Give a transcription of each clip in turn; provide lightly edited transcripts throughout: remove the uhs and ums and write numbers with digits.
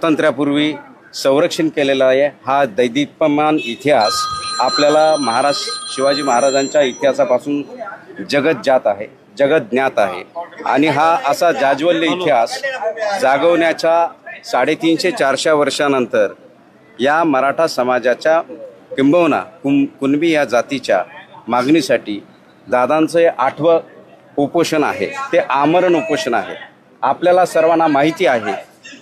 स्वातंत्र्यापूर्वी संरक्षण केलेला आहे। हा दैदीप्यमान इतिहास आपल्याला शिवाजी महाराजांच्या इतिहासापासून जगत ज्ञात आहे आणि हा असा जाज्वल्य इतिहास जागवण्याच्या 350-400 वर्षानंतर या मराठा समाजाच्या किंबहुना कुणबी या जातीच्या मागणीसाठी दादांचे 8वं उपोषण आहे, ते आमरण उपोषण आहे। आपल्याला सर्वांना माहिती आहे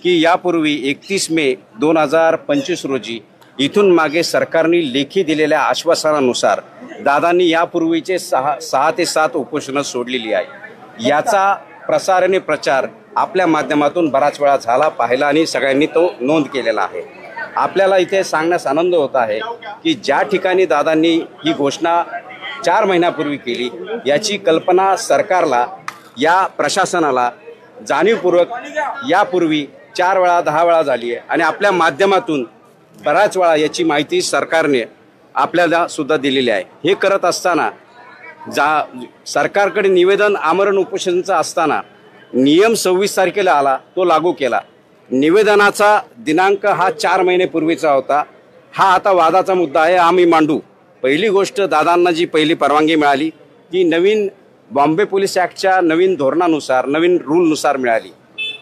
की यापूर्वी 31 मे 2025 रोजी इथून मागे सरकारने लेखी दिलेल्या आश्वासनानुसार दादांनी यापूर्वीचे 6 ते 7 उपोषणं सोडलेली आहे। याचा प्रसार आणि प्रचार आपल्या माध्यमातून बराच वेळा झाला, पाहिला आणि सगळ्यांनी तो नोंद केलेला आहे। आपल्याला इथे सांगण्यास आनंद होत आहे की ज्या ठिकाणी दादांनी ही घोषणा 4 महिन्यापूर्वी केली, याची कल्पना सरकारला, या प्रशासनाला जाणीवपूर्वक यापूर्वी 4 वेळा 10 वेळा झाली आहे आणि आपल्या माध्यमातून बराच वेळा याची माहिती सरकारने आपल्याला सुद्धा दिलेली आहे। हे करत असताना सरकारकडे निवेदन आमरण उपोषणाचं असताना नियम 26 तारखेला आला, तो लागू केला। निवेदनाचा दिनांक हा 4 महिन्यापूर्वीचा होता। हा आता वादाचा मुद्दा आहे, आम्ही मांडू। पहिली गोष्ट, दादांना जी पहिली परवानगी मिळाली ती नवीन बॉम्बे पोलीस ॲक्टच्या नवीन धोरणानुसार, नवीन रूलनुसार मिळाली।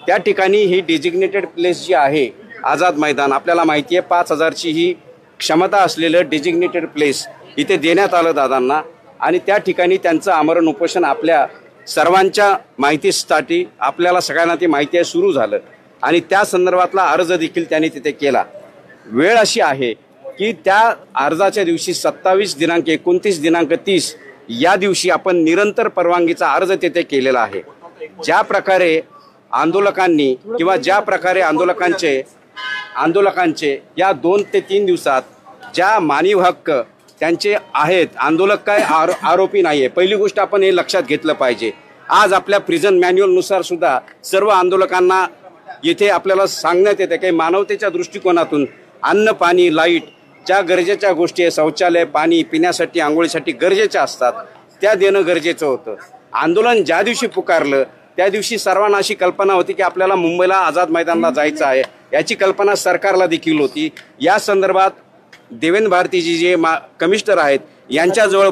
त्या ठिकाणी ही डेजिग्नेटेड प्लेस जी आहे आझाद मैदान, आपल्याला माहिती आहे 5000ची ही क्षमता असलेलं डेजिग्नेटेड प्लेस इथे देण्यात आलं दादांना आणि त्या ठिकाणी त्यांचं आमरण उपोषण आपल्या सर्वांच्या माहितीसाठी, आपल्याला सगळ्यांना ती माहिती आहे, सुरू झालं आणि त्या संदर्भातला अर्ज देखील त्यांनी तिथे केला। वेळ अशी आहे की त्या अर्जाच्या दिवशी 27 दिनांक 29 दिनांक 30 या दिवशी आपण निरंतर परवानगीचा अर्ज तिथे केलेला आहे। ज्या प्रकारे आंदोलकांनी किंवा ज्या प्रकारे आंदोलकांचे या 2 ते 3 दिवसात ज्या मानवी हक्क त्यांचे आहेत, आंदोलक काय आरोपी नाही आहे। पहिली गोष्ट आपण हे लक्षात घेतलं पाहिजे। आज आपल्या प्रिझन मॅन्युअलनुसार सुद्धा सर्व आंदोलकांना येथे आपल्याला सांगण्यात येते की मानवतेच्या दृष्टिकोनातून अन्न, पाणी, लाईट, ज्या गरजेच्या गोष्टी आहे, शौचालय, पाणी पिण्यासाठी, आंघोळीसाठी गरजेच्या असतात, त्या देणं गरजेचं होतं। आंदोलन ज्या दिवशी पुकारलं त्या दिवशी सर्वांना अशी कल्पना होती की आपल्याला मुंबईला आझाद मैदानाला जायचं आहे, याची कल्पना सरकारला देखील होती। या संदर्भात देवेंद्र भारतीजी जे कमिशनर आहेत यांच्याजवळ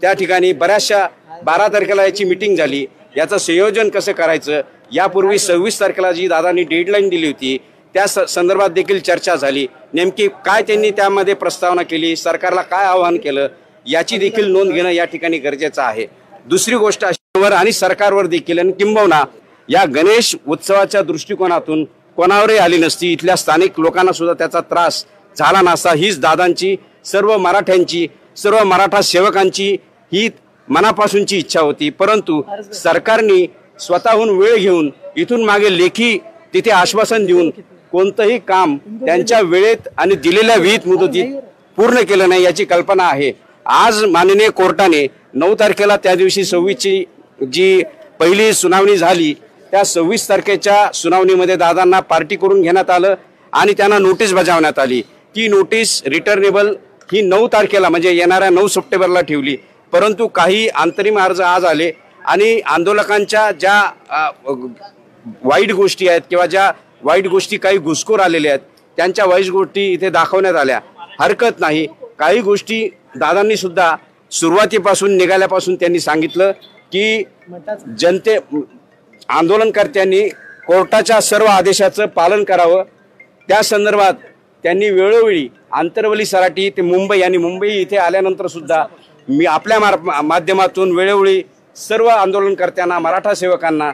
त्या ठिकाणी बऱ्याचशा 12 तारखेला याची मीटिंग झाली। याचं संयोजन कसं करायचं, यापूर्वी 26 तारखेला जी दादांनी डेडलाईन दिली होती त्या संदर्भात देखील चर्चा झाली। नेमकी काय त्यांनी त्यामध्ये प्रस्तावना केली, सरकारला काय आवाहन केलं, याची देखील नोंद घेणं या ठिकाणी गरजेचं आहे। दुसरी गोष्ट अशावर आणि सरकारवर देखील आणि किंबहुना या गणेश उत्सवाच्या दृष्टिकोनातून कोणावरही आली नसती, इथल्या स्थानिक लोकांना सुद्धा त्याचा त्रास झाला नसता, हीच दादांची, सर्व मराठ्यांची, सर्व मराठा सेवकांची ही मनापासूनची इच्छा होती। परंतु सरकारने स्वतःहून वेळ घेऊन इथून मागे लेखी तिथे आश्वासन देऊन कोणतंही काम त्यांच्या वेळेत आणि दिलेल्या विहित मुदतीत पूर्ण केलं नाही, याची कल्पना आहे। आज माननीय कोर्टाने 9 तारखेला त्या दिवशी 26ची जी पहिली सुनावणी झाली, त्या 26 तारखेच्या सुनावणीमध्ये दादांना पार्टी करून घेण्यात आलं आणि त्यांना नोटीस बजावण्यात आली। ती नोटीस रिटर्नेबल ही 9 तारखेला म्हणजे येणाऱ्या 9 सप्टेंबरला ठेवली। परंतु काही अंतरिम अर्ज आज आले आणि आंदोलकांच्या ज्या वाईट गोष्टी आहेत किंवा ज्या वाईट गोष्टी काही घुसखोर आलेल्या आहेत त्यांच्या वाईट गोष्टी इथे दाखवण्यात आल्या, हरकत नाही। काही गोष्टी दादांनी सुद्धा सुरुवातीपासून निघाल्यापासून त्यांनी सांगितलं की आंदोलनकर्त्यांनी कोर्टाच्या सर्व आदेशाचं पालन करावं। त्या संदर्भात त्यांनी वेळोवेळी आंतरवली सराटी ते मुंबई आणि मुंबई इथे आल्यानंतर सुद्धा मी आपल्या माध्यमातून वेळोवेळी सर्व आंदोलनकर्त्यांना, मराठा सेवकांना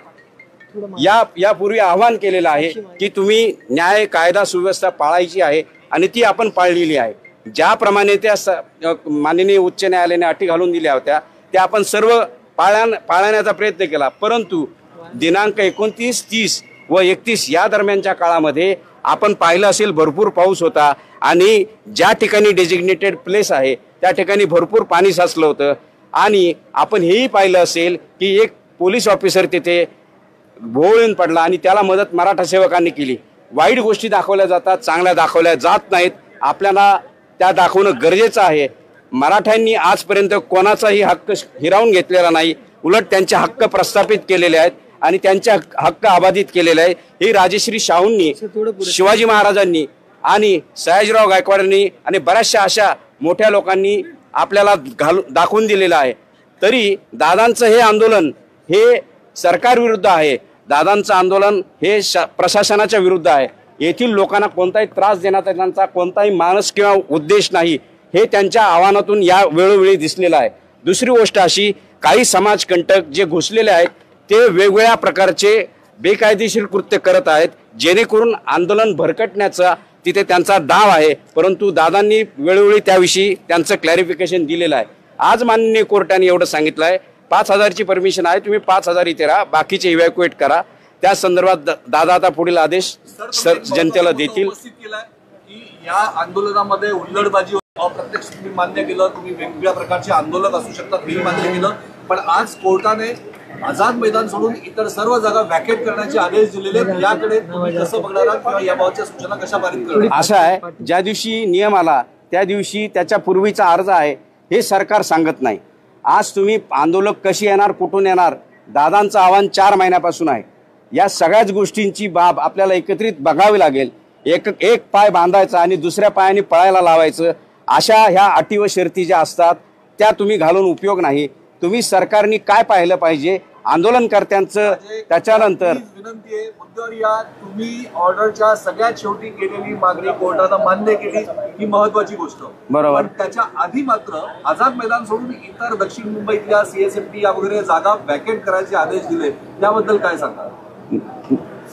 यापूर्वी आवाहन केलेलं आहे की तुम्ही न्याय, कायदा, सुव्यवस्था पाळायची आहे आणि ती आपण पाळलेली आहे। ज्याप्रमाणे त्या माननीय उच्च न्यायालयाने अटी घालून दिल्या होत्या त्या आपण सर्व पाळण्याचा प्रयत्न केला। परंतु दिनांक 29, 30 व 31 या दरम्यानच्या काळामध्ये आपण पाहिलं असेल भरपूर पाऊस होता आणि ज्या ठिकाणी डेजिग्नेटेड प्लेस आहे त्या ठिकाणी भरपूर पाणी साचलं होतं आणि आपण हेही पाहिलं असेल की एक पोलीस ऑफिसर तिथे भोवळून पडला आणि त्याला मदत मराठा सेवकांनी केली। वाईट गोष्टी दाखवल्या जातात, चांगल्या दाखवल्या जात नाहीत, आपल्याला त्या दाखवणं गरजेचं आहे। मराठ्यांनी आजपर्यंत कोणाचाही हक्क हिरावून घेतलेला नाही, उलट त्यांचे हक्क प्रस्थापित केलेले आहेत आणि त्यांचे हक्क अबाधित केलेले आहे। हे राजश्री शाहूंनी, शिवाजी महाराजांनी आणि सयाजीराव गायकवाडांनी आणि बऱ्याचशा अशा मोठ्या लोकांनी आपल्याला दाखवून दिलेलं आहे। तरी दादांचं हे आंदोलन हे सरकार विरुद्ध आहे, दादांचं आंदोलन हे प्रशासनाच्या विरुद्ध आहे। येथील लोकांना कोणताही त्रास देण्याचा त्यांचा कोणताही मानस किंवा उद्देश नाही, हे त्यांच्या आव्हानातून या वेळोवेळी दिसलेलं आहे। दुसरी गोष्ट अशी, काही समाजकंटक जे घुसलेले आहेत ते वेगवेगळ्या प्रकारचे बेकायदेशीर कृत्य करत आहेत, जेणेकरून आंदोलन भरकटण्याचा तिथे त्यांचा डाव आहे। परंतु दादांनी वेळोवेळी त्याविषयी त्यांचं क्लॅरिफिकेशन दिलेलं आहे। आज माननीय कोर्टाने एवढं सांगितलं आहे, 5,000ची परमिशन आहे, तुम्ही 5,000 इथे राहा, बाकीचे इव्हॅक्युएट करा। त्या संदर्भात दादा आता पुढील आदेश जनतेला देतील। या आंदोलनामध्ये हुल्लडबाजी अप्रत्यक्ष तुम्ही मान्य केलं, तुम्ही वेगवेगळ्या प्रकारचे आंदोलक असू शकतात हेही मान्य केलं, पण आज कोर्टाने आझाद मैदान सोडून इतर सर्व जागा व्हॅकेट करण्याचे आदेश दिलेले आहेत। याकडे तुम्ही कसं बघणार आहात किंवा याबाबतच्या सूचना कशा पारित करणार? असं आहे, ज्या दिवशी नियम आला त्या दिवशी त्याच्या पूर्वीचा अर्ज आहे हे सरकार सांगत नाही। आज तुम्ही आंदोलक कशी येणार, कुठून येणार, दादांचं आव्हान 4 महिन्यापासून आहे। या सगळ्याच गोष्टींची बाब आपल्याला एकत्रित बघावी लागेल। एक पाय बांधायचा आणि दुसऱ्या पायाने पळायला लावायचं, अशा ह्या अटी व शर्ती ज्या असतात त्या तुम्ही घालून उपयोग नाही। तुम्ही सरकारने काय पाहिलं पाहिजे आंदोलनकर्त्यांचं, त्याच्यानंतर विनंती आहे मुद्द्यावर या, तुम्ही ऑर्डरच्या सगळ्यात शेवटी केलेली मागणी कोर्टानं मान्य केली, ही महत्वाची गोष्ट बरोबर। पण त्याच्या आधी मात्र आझाद मैदान सोडून इतर दक्षिण मुंबईतल्या CSMT या वगैरे जागा व्हॅकेट करायचे आदेश दिले, त्याबद्दल काय सांगा?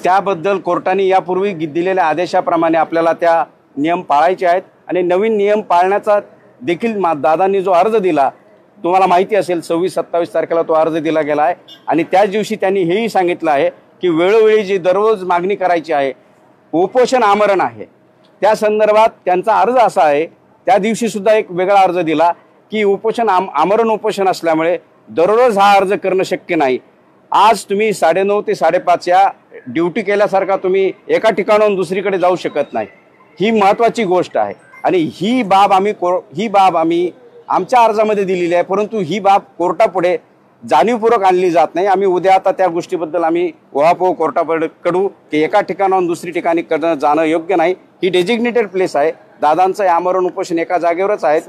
त्याबद्दल कोर्टाने यापूर्वी दिलेल्या आदेशाप्रमाणे आपल्याला त्या नियम पाळायचे आहेत आणि नवीन नियम पाळण्याचा देखील दादांनी जो अर्ज दिला, तुम्हाला माहिती असेल 26-27 तारखेला तो अर्ज दिला गेला आहे आणि त्याच दिवशी त्यांनी हेही सांगितलं आहे की वेळोवेळी जी दररोज मागणी करायची आहे, उपोषण आमरण आहे, त्या संदर्भात त्यांचा अर्ज असा आहे। त्या दिवशी सुद्धा एक वेगळा अर्ज दिला की उपोषण आमरण उपोषण असल्यामुळे दररोज हा अर्ज करणं शक्य नाही। आज तुम्ही 9:30 ते 5:30 या ड्युटी केल्यासारखा तुम्ही एका ठिकाणाहून दुसरीकडे जाऊ शकत नाही, ही महत्त्वाची गोष्ट आहे आणि ही बाब आम्ही आमच्या अर्जामध्ये दिलेली आहे। परंतु ही बाब कोर्टापुढे जाणीवपूर्वक आणली जात नाही। आम्ही उद्या आता त्या गोष्टीबद्दल आम्ही ओहापोह कोर्टापुढे कडू की एका ठिकाणाहून दुसरी ठिकाणी जाणं योग्य नाही। ही डेजिग्नेटेड प्लेस आहे, दादांचं आमरण उपोषण एका जागेवरच आहे।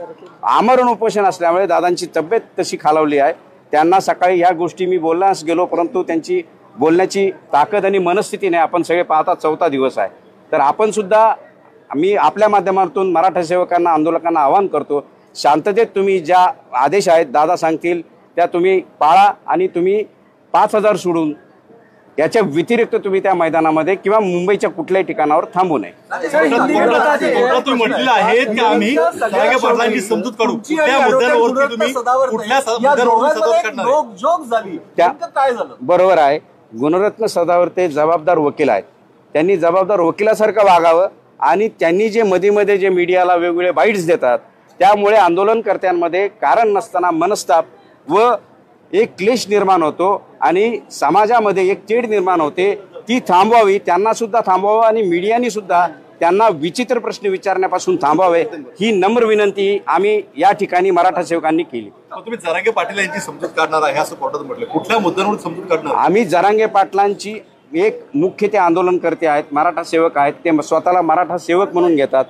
आमरण उपोषण असल्यामुळे दादांची तब्येत तशी खालावली आहे। त्यांना सकाळी ह्या गोष्टी मी बोलण्यास गेलो, परंतु त्यांची बोलण्याची ताकद आणि मनस्थिती नाही। आपण सगळे पाहता 4था दिवस आहे, तर आपण सुद्धा मी आपल्या माध्यमातून मराठा सेवकांना, आंदोलकांना आवाहन करतो, शांततेत तुम्ही ज्या आदेश आहेत दादा सांगतील त्या तुम्ही पाळा आणि तुम्ही 5,000 सोडून याच्या व्यतिरिक्त तुम्ही त्या मैदानामध्ये किंवा मुंबईच्या कुठल्याही ठिकाणावर थांबू नये। बरोबर आहे, गुणरत्न सदावर्ते जबाबदार वकील आहेत, त्यांनी जबाबदार वकिलासारखं वागावं आणि त्यांनी जे मध्ये जे मीडियाला वेगवेगळे बाईट्स देतात त्यामुळे आंदोलनकर्त्यांमध्ये कारण नसताना मनस्ताप व एक क्लेश निर्माण होतो आणि समाजामध्ये एक तेढ निर्माण होते, ती थांबवावी, त्यांना सुद्धा थांबवावं आणि मीडियानी सुद्धा त्यांना विचित्र प्रश्न विचारण्यापासून थांबवावे, ही नम्र विनंती आम्ही या ठिकाणी मराठा सेवकांनी केली। तुम्ही जरांगे पाटील यांची समजूत काढणार आहे असं कोर्टात म्हटलं, कुठल्या मुद्द्यांवर समजूत काढणार? आम्ही जरांगे पाटलांची एक मुख्य ते आंदोलनकर्ते आहेत, मराठा सेवक आहेत, ते स्वतःला मराठा सेवक म्हणून घेतात।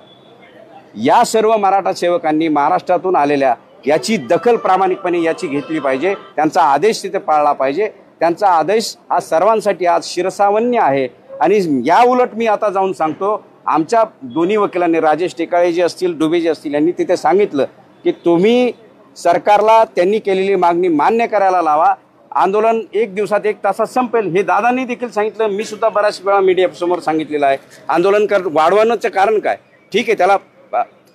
या सर्व मराठा सेवकांनी महाराष्ट्रातून आलेल्या याची दखल प्रामाणिकपणे याची घेतली पाहिजे, त्यांचा आदेश तिथे पाळला पाहिजे। त्यांचा आदेश हा सर्वांसाठी आज शिरसावन्य आहे आणि या उलट मी आता जाऊन सांगतो, आमच्या दोन्ही वकिलांनी राजेश टेकाळे जे असतील, डुबे जे असतील, यांनी तिथे सांगितलं की तुम्ही सरकारला त्यांनी केलेली मागणी मान्य करायला लावा, आंदोलन 1 दिवसात 1 तासात संपेल, हे दादांनी देखील सांगितलं। मी सुद्धा बऱ्याच वेळा मीडियासमोर सांगितलेलं आहे। आंदोलन वाढवण्याचं कारण काय? ठीक आहे, त्याला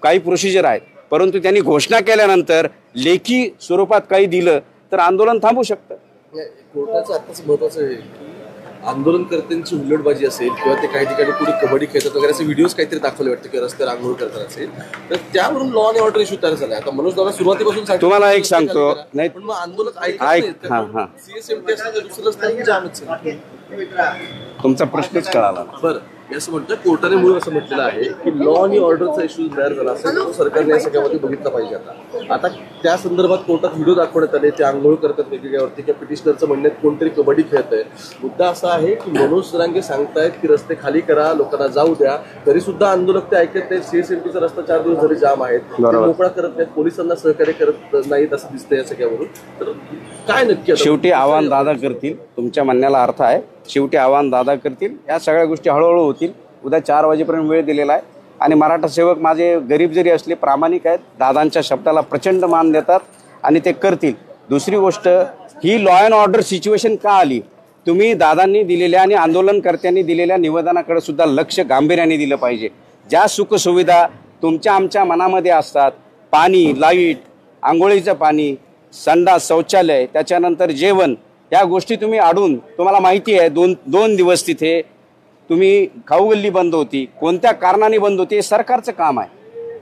काही प्रोसिजर आहेत, परंतु त्यांनी घोषणा केल्यानंतर लेखी स्वरूपात काही दिलं तर आंदोलन थांबू शकतं। कोर्टाचं आताच महत्वाचं आहे की आंदोलनकर्त्यांची हुल्लडबाजी असेल किंवा ते काही ठिकाणी कुठे कबड्डी खेळतात वगैरे असे व्हिडिओज काहीतरी दाखवले वाटतं किंवा रस्त्यावर आंदोलन करतात असेल, तर त्यावरून लॉ अँड ऑर्डर इश्यू तयार झाला। आता मनोज दादा सुरुवातीपासून तुम्हाला एक सांगतो, नाही पण मग आंदोलक CSMT असलं तर दुसरं रस्त्यावर जामच आहे। तुमचा प्रश्नच कळाला। बरं, मी असं म्हणतोय कोर्टाने मूळ असं म्हटलेलं आहे की लॉ आणि ऑर्डरचा इश्यू तयार झाला असेल तो सरकारने या सगळ्यामध्ये बघितला पाहिजे. आता त्या संदर्भात कोर्टात व्हिडिओ दाखवण्यात आले, ते आंघोळ करतात वेगवेगळ्यावरती किंवा पिटिशनरचं म्हणण्यात कोणतरी कबड्डी खेळत आहे. मुद्दा असा आहे की मनोज जरांगे सांगतायत की रस्ते खाली करा, लोकांना जाऊ द्या, तरी सुद्धा आंदोलक ते ऐकत नाहीत. CSMTचा रस्ता 4 दिवस झाले जाम आहेत, ते मोकळा करत नाहीत, पोलिसांना सहकार्य करत नाहीत असं दिसतंय या सगळ्यावरून. तर काय नक्की शेवटी आव्हान दादा करतील, तुमच्या म्हणण्याला अर्थ आहे. शेवटी आव्हान दादा करतील, या सगळ्या गोष्टी हळूहळू होतील. उद्या 4 वाजेपर्यंत वेळ दिलेला आहे आणि मराठा सेवक माझे गरीब जरी असले प्रामाणिक आहेत, दादांच्या शब्दाला प्रचंड मान देतात आणि ते करतील. दुसरी गोष्ट, ही लॉ अँड ऑर्डर सिच्युएशन का आली? तुम्ही दादांनी दिलेल्या आणि आंदोलनकर्त्यांनी दिलेल्या निवेदनाकडे सुद्धा लक्ष गांभीर्याने दिलं पाहिजे. ज्या सुखसुविधा तुमच्या आमच्या मनामध्ये असतात, पाणी, लाईट, आंघोळीचं पाणी, संडास, शौचालय, त्याच्यानंतर जेवण, या गोष्टी तुम्ही अडून, तुम्हाला माहिती आहे दोन दिवस तिथे तुम्ही खाऊगल्ली बंद होती, कोणत्या कारणाने बंद होती, हे सरकारचं काम आहे.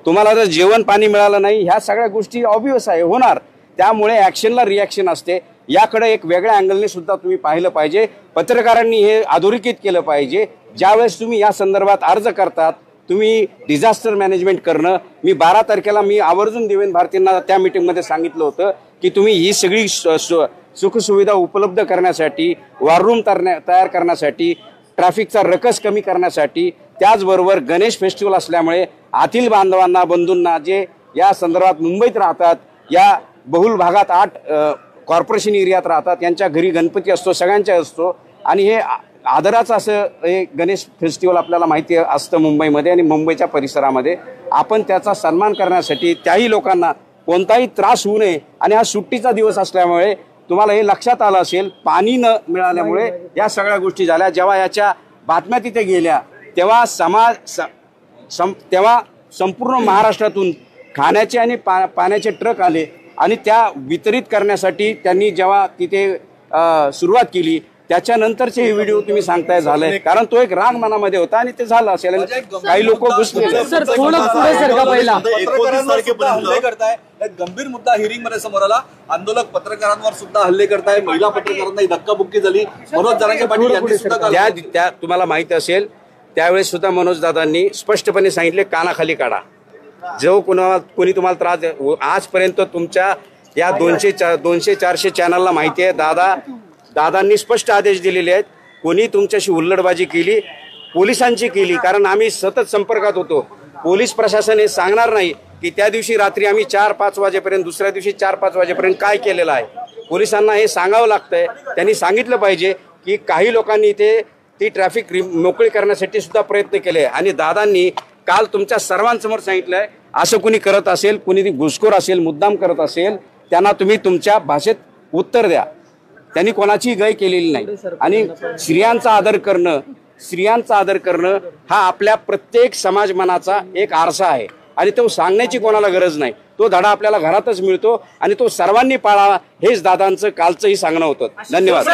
तुम्हाला जर जेवण पाणी मिळालं नाही, ह्या सगळ्या गोष्टी ऑब्वियस आहे होणार. त्यामुळे ॲक्शनला रिॲक्शन असते. याकडे एक वेगळ्या अँगलने सुद्धा तुम्ही पाहिलं पाहिजे. पत्रकारांनी हे अधोरेखित केलं पाहिजे. ज्यावेळेस तुम्ही या संदर्भात अर्ज करतात, तुम्ही डिझास्टर मॅनेजमेंट करणं, मी 12 तारखेला मी आवर्जून देवेंद्र भारतींना त्या मीटिंगमध्ये सांगितलं होतं की तुम्ही ही सगळी सुखसुविधा उपलब्ध करण्यासाठी, वॉर रूम तयार करण्यासाठी, ट्रॅफिकचा रकस कमी करण्यासाठी, त्याचबरोबर गणेश फेस्टिवल असल्यामुळे आतील बांधवांना, बंधूंना जे या संदर्भात मुंबईत राहतात, या बहुल भागात 8 कॉर्पोरेशन एरियात राहतात, यांच्या घरी गणपती असतो, सगळ्यांच्या असतो आणि हे आदराचं असं हे गणेश फेस्टिवल आपल्याला माहिती असतं मुंबईमध्ये आणि मुंबईच्या परिसरामध्ये. आपण त्याचा सन्मान करण्यासाठी त्याही लोकांना कोणताही त्रास होऊ नये आणि हा सुट्टीचा दिवस असल्यामुळे तुम्हाला हे लक्षात आलं असेल, पाणी न मिळाल्यामुळे या सगळ्या गोष्टी झाल्या. जेव्हा याच्या बातम्या तिथे गेल्या तेव्हा तेव्हा संपूर्ण महाराष्ट्रातून खाण्याचे आणि पाण्याचे ट्रक आले आणि त्या वितरित करण्यासाठी त्यांनी जेव्हा तिथे सुरुवात केली, त्याच्यानंतरचे हे व्हिडिओ तुम्ही सांगताय झालंय, कारण तो एक राग मनामध्ये होता आणि ते झालं असेल. काही लोक घुसले. गंभीर मुद्दा हिअरिंग मध्ये समोर आला. आंदोलक पत्रकारांवर सुद्धा हल्ले करताय, महिला पत्रकारांना धक्काबुक्की झाली. मनोज जरांगे पाटील यांनी सुद्धा त्या तुम्हाला माहिती असेल, त्यावेळेस सुद्धा मनोज दादांनी स्पष्टपणे सांगितले, कानाखाली काढा. जो कोणी तुम्हाला त्रास, आजपर्यंत तुमच्या या 200-400 चॅनलला माहिती आहे, दादांनी स्पष्ट आदेश दिलेले आहेत. कोणी तुमच्याशी हुल्लडबाजी केली, पोलिसांची केली, कारण आम्ही सतत संपर्कात होतो. पोलीस प्रशासन हे सांगणार नाही की त्या दिवशी रात्री आम्ही 4-5 वाजेपर्यंत, दुसऱ्या दिवशी 4-5 वाजेपर्यंत काय केलेलं आहे. पोलिसांना हे सांगावं लागतंय. त्यांनी सांगितलं पाहिजे की काही लोकांनी इथे ती ट्रॅफिक मोकळी करण्यासाठी सुद्धा प्रयत्न केले आणि दादांनी काल तुमच्या सर्वांसमोर सांगितलंय, असं कुणी करत असेल, कुणी घुसखोर असेल, मुद्दाम करत असेल, त्यांना तुम्ही तुमच्या भाषेत उत्तर द्या. त्यांनी कोणाची गय केलेली नाही. आणि स्त्रियांचा आदर करणं हा आपल्या प्रत्येक समाज मनाचा एक आरसा आहे आणि तो सांगण्याची कोणाला गरज नाही. तो धडा आपल्याला घरातच मिळतो आणि तो सर्वांनी पाळावा, हेच दादांचं कालचंही सांगणं होतं. धन्यवाद.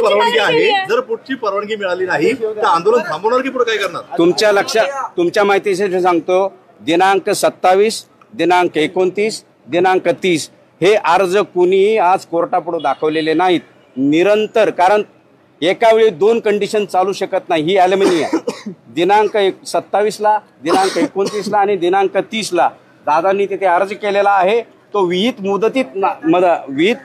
परवानगी आहे, जर पुढची परवानगी मिळाली नाही तर आंदोलन थांबवणार की पुढे काय करणार? तुमच्या लक्षात, तुमच्या माहितीसाठी सांगतो, दिनांक 27, दिनांक 29, दिनांक 30 हे अर्ज कुणीही आज कोर्टापुढे दाखवलेले नाहीत. निरंतर, कारण एका वेळी 2 कंडिशन चालू शकत नाही, ही ॲल्युमिनी आहे. दिनांक 27ला, दिनांक 29ला आणि दिनांक 30ला दादांनी तिथे अर्ज केलेला आहे. तो विहित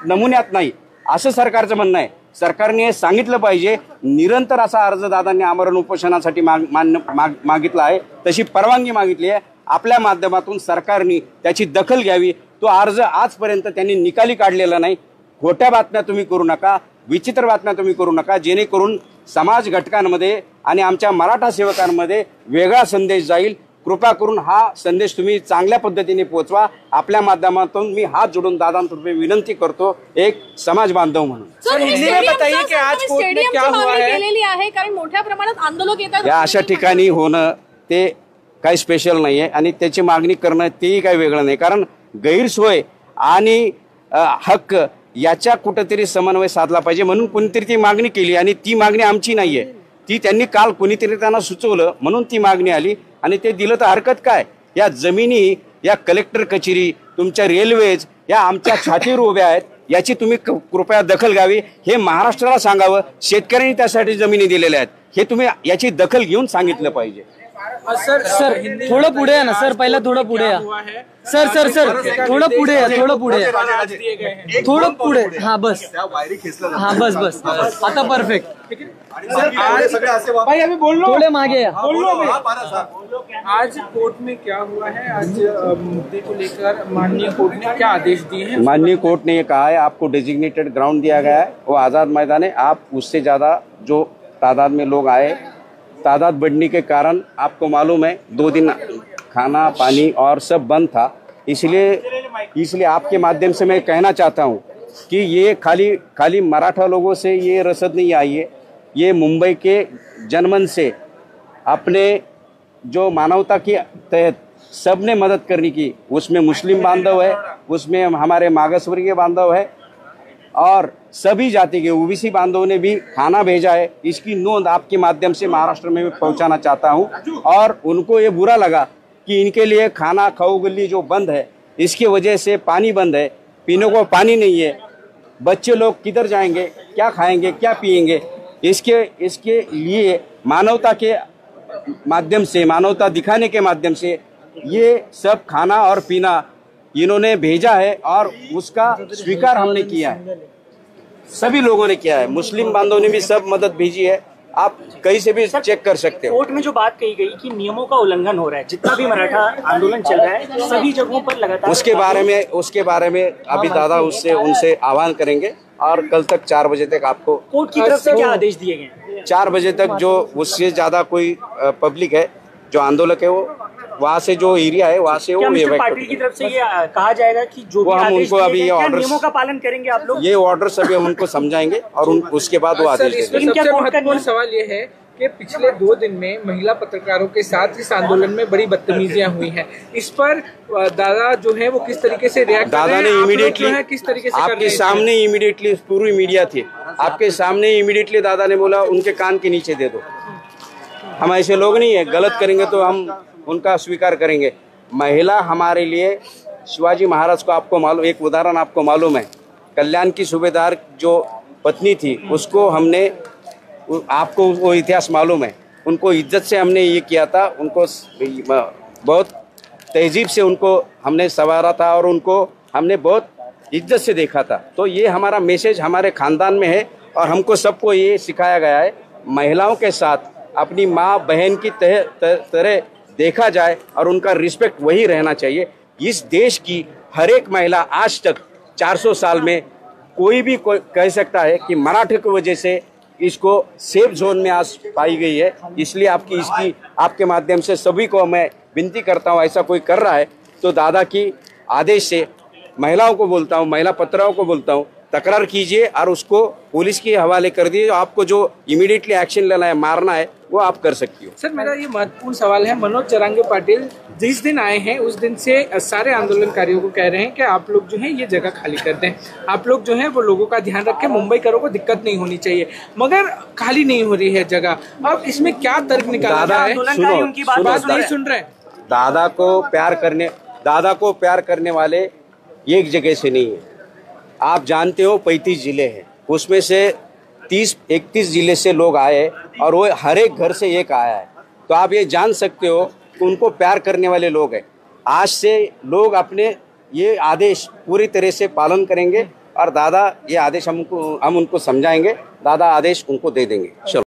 नमुन्यात नाही, असं सरकारचं म्हणणं आहे. सरकारने हे सांगितलं पाहिजे. निरंतर असा अर्ज दादांनी आमरण उपोषणासाठी मागितला आहे, तशी परवानगी मागितली आहे. आपल्या माध्यमातून सरकारने त्याची दखल घ्यावी. तो अर्ज आजपर्यंत त्यांनी निकाली काढलेला नाही. खोट्या बातम्या तुम्ही करू नका, विचित्र बातम्या तुम्ही करू नका, जेणेकरून समाज घटकांमध्ये आणि आमच्या मराठा सेवकांमध्ये वेगळा संदेश जाईल. कृपा करून हा संदेश तुम्ही चांगल्या पद्धतीने पोहोचवा. आपल्या माध्यमातून मी हात जोडून दादांतर्फे विनंती करतो, एक समाज बांधव म्हणून. कारण मोठ्या प्रमाणात आंदोलक येतात, या अशा ठिकाणी होणं ते काही स्पेशल नाही आहे आणि त्याची मागणी करणं तेही काही वेगळं नाही. कारण गैरसोय आणि हक्क याच्या कुठेतरी समन्वय साधला पाहिजे, म्हणून कोणीतरी ती मागणी केली आणि ती मागणी आमची नाही आहे. ती त्यांनी काल कोणीतरी त्यांना सुचवलं म्हणून ती मागणी आली आणि ते दिलं तर हरकत काय. या जमिनी, या कलेक्टर कचेरी, तुमच्या रेल्वेज या आमच्या छातीवर उभ्या आहेत. याची तुम्ही कृपया दखल घ्यावी, हे महाराष्ट्राला सांगावं. शेतकऱ्यांनी त्यासाठी जमिनी दिलेल्या आहेत, हे तुम्ही याची दखल घेऊन सांगितलं पाहिजे. सर थोडं पुढे या ना सर, पहिला थोडं पुढे या सर. थोडं पुढे या, थोडं पुढे या, थोडं पुढे. हा बस, हा बस आता परफेक्ट. भाई अभी बोल लो, थोड़े मागे या. आज कोर्ट में क्या हुआ है? आज मुद्दे को लेकर माननीय कोर्ट ने क्या आदेश दिए हैं? माननीय कोर्ट ने ये कहा है आपको डेजिग्नेटेड ग्राउंड दिया गया है, वो आज़ाद मैदान है. आप उससे ज़्यादा जो तादाद में लोग आए, तादाद बढ़ने के कारण आपको मालूम है 2 दिन खाना पानी और सब बंद था. इसलिए आपके माध्यम से मैं कहना चाहता हूँ कि ये खाली मराठा लोगों से ये रसद नहीं आई है, ये मुंबई के जनमन से अपने जो मानवता के तहत सबने मदद करने की, उसमें मुस्लिम बांधव है, उसमें हमारे मागासवर्गीय बांधव है और सभी जाति के ओबीसी बांधवों ने भी खाना भेजा है. इसकी नोंद आपके माध्यम से महाराष्ट्र में पहुंचाना चाहता हूं. और उनको ये बुरा लगा कि इनके लिए खाना खाओ गली जो बंद है, इसकी वजह से पानी बंद है, पीने को पानी नहीं है, बच्चे लोग किधर जाएंगे, क्या खाएंगे, क्या पिएंगे. इसके लिए मानवता के माध्यम से, मानवता दिखाने के माध्यम से ये सब खाना और पीना इन्होंने भेजा है और उसका स्वीकार हमने किया है, सभी लोगों ने किया है. मुस्लिम बांधवों ने भी सब मदद भेजी है, आप कहीं से भी चेक कर सकते हो. कोर्ट में जो बात कही गई कि नियमों का उल्लंघन हो रहा है, जितना भी मराठा आंदोलन चल रहा है सभी जगहों पर लगातार, उसके बारे में अभी दादा उनसे आह्वान करेंगे और कल तक 4 बजे तक आपको कोर्ट की तरफ से क्या आदेश दिए गए? 4 बजे तक जो उससे ज्यादा कोई पब्लिक है, जो आंदोलक है, वो वहाँ से जो एरिया है वहाँ से वो मिस्टर पाटिल की तरफ से ये कहा जाएगा कि जो भी हम उनको अभी ये ऑर्डर, नियमों का पालन करेंगे आप लोग? ये ऑर्डर सभी हम उनको समझाएंगे और उसके बाद वो आदेश देंगे. सबसे महत्वपूर्ण सवाल ये है कि पिछले 2 दिन में महिला पत्रकारों के साथ इस आंदोलन में बड़ी बदतमीजियां हुई हैं. इस पर दादा जो है वो किस तरीके से रिएक्ट कर रहे हैं? दादा ने इमीडिएटली किस तरीके से आपके सामने इमीडिएटली, पूरी मीडिया थी आपके सामने, इमीडिएटली दादा ने बोला उनके कान के नीचे दे दो. हम ऐसे लोग नहीं है, गलत करेंगे तो हम उनका स्वीकार करेंगे. महिला हमारे लिए शिवाजी महाराज को, आपको मालूम, एक उदाहरण आपको मालूम है, कल्याण की सूबेदार जो पत्नी थी उसको हमने, आपको वो इतिहास मालूम है, उनको इज्जत से हमने ये किया था, उनको बहुत तहजीब से उनको हमने संवारा था और उनको हमने बहुत इज्जत से देखा था. तो ये हमारा मैसेज हमारे खानदान में है और हमको सबको ये सिखाया गया है, महिलाओं के साथ अपनी माँ बहन की तरह देखा जाए और उनका रिस्पेक्ट वही रहना चाहिए. इस देश की हर एक महिला आज तक 400 साल में कोई भी कह सकता है कि मराठे की वजह से इसको सेफ जोन में आज पाई गई है. इसलिए आपके माध्यम से सभी को मैं विनती करता हूँ, ऐसा कोई कर रहा है तो दादा की आदेश से महिलाओं को बोलता हूँ, महिला पत्रकारों को बोलता हूँ, तकरार कीजिए और उसको पुलिस के हवाले कर दिए. आपको जो इमीडिएटली एक्शन लेना है, मारना है, वो आप कर सकती हो. सर मेरा ये महत्वपूर्ण सवाल है, मनोज जरांगे पाटिल जिस दिन आए हैं उस दिन से सारे आंदोलनकारियों को कह रहे हैं कि आप लोग जो है ये जगह खाली कर दें, आप लोग जो है वो लोगों का ध्यान रखें, मुंबईकरों को दिक्कत नहीं होनी चाहिए, मगर खाली नहीं हो रही है जगह. अब इसमें क्या तर्क निकाला जा रहा है? उनकी बात नहीं सुन रहे. दादा को प्यार करने वाले एक जगह से नहीं है. आप जानते हो 35 जिले हैं, उसमें से 30-31 जिले से लोग आए और वो हर एक घर से एक आया है. तो आप ये जान सकते हो कि उनको प्यार करने वाले लोग हैं. आज से लोग अपने ये आदेश पूरी तरह से पालन करेंगे और दादा ये आदेश हम उनको समझाएंगे, दादा आदेश उनको दे देंगे. चलो.